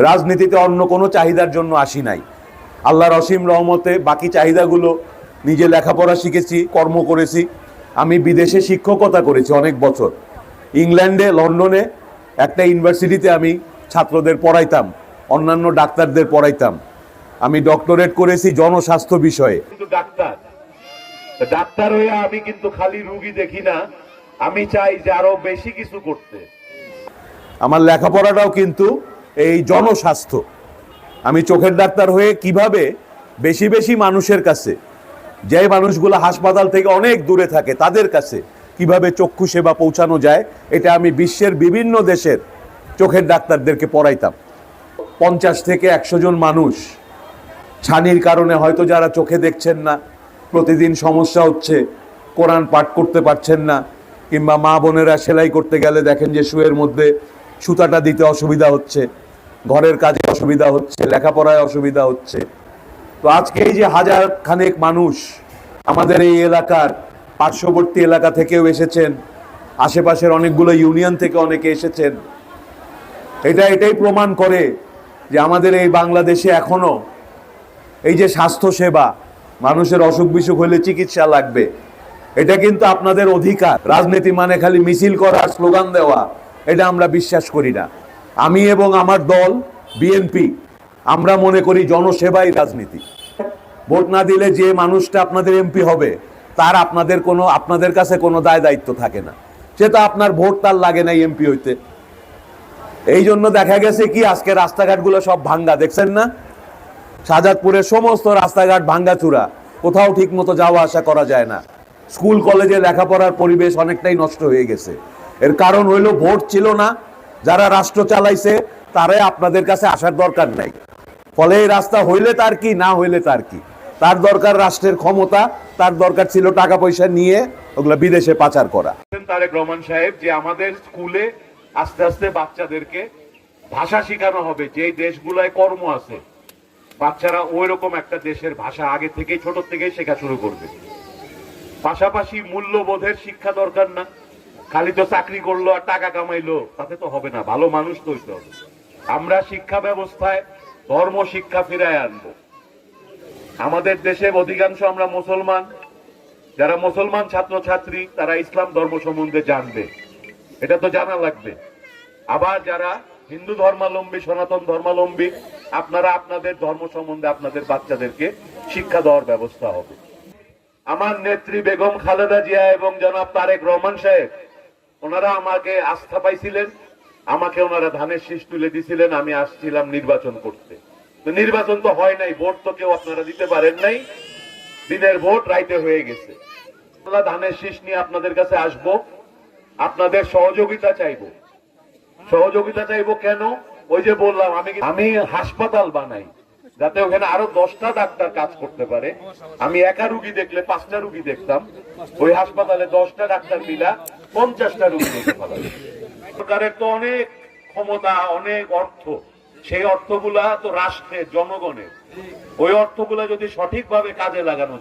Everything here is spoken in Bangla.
রাজনীতিতে অন্য কোনো চাহিদার জন্য আসি নাই। আল্লাহর অসীম রহমতে বাকি চাহিদাগুলো, নিজে লেখাপড়া শিখেছি, কর্ম করেছি। আমি বিদেশে শিক্ষকতা করেছি অনেক বছর। ইংল্যান্ডে, লন্ডনে একটা ইউনিভার্সিটিতে আমি ছাত্রদের পড়াইতাম, অন্যান্য ডাক্তারদের পড়াইতাম। আমি ডক্টরেট করেছি জনস্বাস্থ্য বিষয়ে। কিন্তু ডাক্তার হয়ে আমি কিন্তু খালি রোগী দেখি না, আমি চাই যে আরো বেশি কিছু করতে। আমার লেখাপড়াটাও কিন্তু এই জনস্বাস্থ্য। আমি চোখের ডাক্তার হয়ে কিভাবে বেশি বেশি মানুষের কাছে, যে মানুষগুলো হাসপাতাল থেকে অনেক দূরে থাকে, তাদের কাছে কিভাবে চক্ষু সেবা পৌঁছানো যায়, এটা আমি বিশ্বের বিভিন্ন দেশের চোখের ডাক্তারদেরকে পড়াইতাম। 50 থেকে 100 জন মানুষ ছানির কারণে হয়তো যারা চোখে দেখছেন না, প্রতিদিন সমস্যা হচ্ছে, কোরআন পাঠ করতে পারছেন না, কিংবা মা বোনেরা সেলাই করতে গেলে দেখেন যে শুয়ের মধ্যে সুতাটা দিতে অসুবিধা হচ্ছে, ঘরের কাজে অসুবিধা হচ্ছে, লেখাপড়ায় অসুবিধা হচ্ছে। তো আজকে এই যে হাজার খানেক মানুষ আমাদের এই এলাকার পার্শ্ববর্তী এলাকা থেকেও এসেছেন, আশেপাশের অনেকগুলো ইউনিয়ন থেকে অনেকে এসেছেন, এটাই প্রমাণ করে যে আমাদের এই বাংলাদেশে এখনো এই যে স্বাস্থ্য সেবা, মানুষের অসুখ বিসুখ হলে চিকিৎসা লাগবে, এটা কিন্তু আপনাদের অধিকার। রাজনীতি মানে খালি মিছিল করা, স্লোগান দেওয়া, এটা আমরা বিশ্বাস করি না। আমি এবং আমার দল বিএনপি, আমরা মনে করি জনসেবাই রাজনীতি। ভোট না দিলে যে মানুষটা আপনাদের এমপি হবে, তার আপনাদের কাছে কোনো দায় দায়িত্ব থাকে না। সেটা আপনার ভোট তার লাগে না এমপি হইতে। এই জন্য দেখা গেছে কি, আজকে রাস্তাঘাটগুলো সব ভাঙ্গা, দেখছেন না? শাহজাদপুরের সমস্ত রাস্তাঘাট ভাঙ্গাচুরা, কোথাও ঠিক মতো যাওয়া আসা করা যায় না। স্কুল কলেজে লেখাপড়ার পরিবেশ অনেকটাই নষ্ট হয়ে গেছে। এর কারণ হইল ভোট ছিল না। যারা রাষ্ট্র চালাইছে তারাই আপনাদের কাছে আসার দরকার নাই। ফলে এই রাস্তা হইলে তার কি, না হইলে তার কি। তার দরকার রাষ্ট্রের ক্ষমতা, তার দরকার ছিল টাকা পয়সা নিয়ে ওগুলা বিদেশে পাচার করা। তারেক রহমান সাহেব যে আমাদের স্কুলে আস্তে আস্তে বাচ্চাদেরকে ভাষা শেখানো হবে, যে দেশগুলায় কর্ম আছে, বাচ্চারা ওই রকম একটা দেশের ভাষা আগে থেকে ছোট থেকে শেখা শুরু করবে। পাশাপাশি মূল্যবোধের শিক্ষা দরকার না, খালি তো চাকরি করলো আর টাকা কামাইলো তাতে তো হবে না, ভালো মানুষ তো হইতে হবে। আমরা শিক্ষা ব্যবস্থায় ধর্ম শিক্ষা ফিরায় আনবো। আমাদের দেশে অধিকাংশ আমরা মুসলমান, যারা মুসলমান ছাত্রছাত্রী তারা ইসলাম ধর্ম সম্বন্ধে জানবে, এটা তো জানা লাগবে। আবার যারা হিন্দু ধর্মাবলম্বী, সনাতন ধর্মাবলম্বী, আপনারা আপনাদের ধর্ম সম্বন্ধে আপনাদের বাচ্চাদেরকে শিক্ষা দেওয়ার ব্যবস্থা হবে। আমার নেত্রী বেগম খালেদা জিয়া এবং জনাব তারেক রহমান সাহেব, ওনারা আমাকে আস্থা পাইছিলেন, আমাকে ওনারা ধানের শীষ তুলে দিছিলেন, আমি আসছিলাম নির্বাচন করতে। তো নির্বাচন তো হয় নাই, ভোট তো কেউ আপনারা দিতে পারেন নাই, দিনের ভোট রাইতে হয়ে গেছে। ধানের শীষ নিয়ে আপনাদের কাছে আসবো, আপনাদের সহযোগিতা চাইবো। সহযোগিতা চাইবো কেন? ওই যে বললাম, আমি হাসপাতাল বানাই যাতে ওখানে আরো 10টা ডাক্তার কাজ করতে পারে। আমি একা রুগী দেখলে 5টা রুগী দেখতাম, ওই হাসপাতালে 10টা ডাক্তার মিলা 50টা রুগী দেখতে পারে। সরকারের তো অনেক ক্ষমতা, অনেক অর্থ, সেই অর্থগুলা তো রাষ্ট্রের, জনগণের। ওই অর্থগুলা যদি সঠিকভাবে কাজে লাগানো